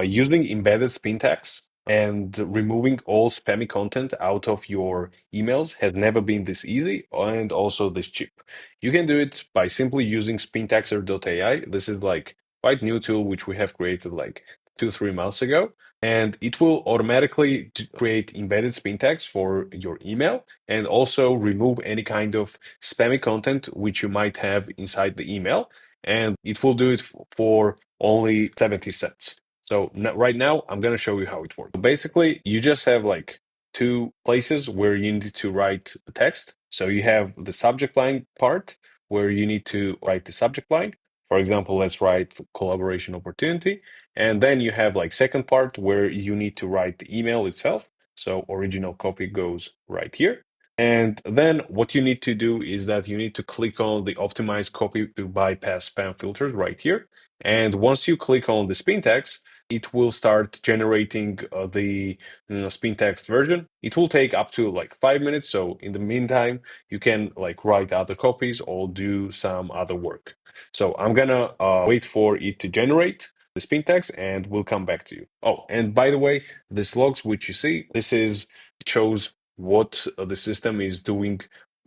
using embedded Spintax and removing all spammy content out of your emails has never been this easy and also this cheap. You can do it by simply using Spintaxer.AI. This is like quite new tool which we have created like 2, 3 months ago, and it will automatically create embedded Spintax for your email and also remove any kind of spammy content which you might have inside the email. And it will do it for only 70 cents. So right now, I'm going to show you how it works. Basically, you just have like two places where you need to write the text. So you have the subject line part where you need to write the subject line. For example, let's write collaboration opportunity. And then you have like second part where you need to write the email itself. So original copy goes right here. And then what you need to do is that you need to click on the optimize copy to bypass spam filters right here. And once you click on the Spintax, it will start generating the Spintax version. It will take up to like 5 minutes. So in the meantime, you can like write other copies or do some other work. So I'm gonna wait for it to generate the Spintax and we'll come back to you. Oh, and by the way, this logs which you see, this is shows what the system is doing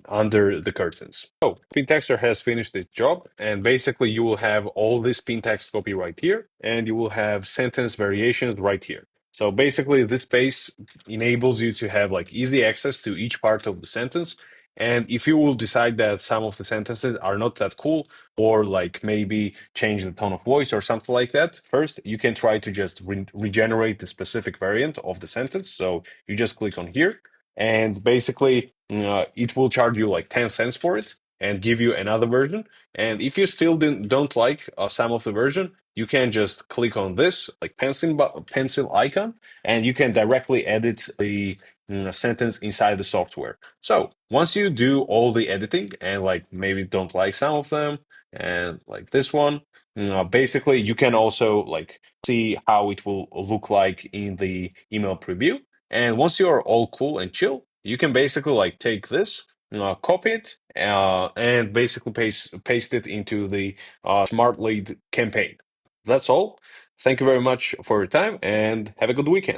under the curtains. So Spintaxer has finished its job, and basically you will have all this Spintax copy right here, and you will have sentence variations right here. So basically this space enables you to have like easy access to each part of the sentence. And if you will decide that some of the sentences are not that cool, or like maybe change the tone of voice or something like that, first you can try to just regenerate the specific variant of the sentence. So you just click on here, and basically it will charge you like 10 cents for it and give you another version. And if you still don't like some of the version, you can just click on this like pencil icon, and you can directly edit the sentence inside the software. So once you do all the editing and like maybe don't like some of them and like this one, basically you can also like see how it will look like in the email preview. And once you're all cool and chill, you can basically like take this, copy it, and basically paste it into the smart lead campaign. That's all. Thank you very much for your time and have a good weekend.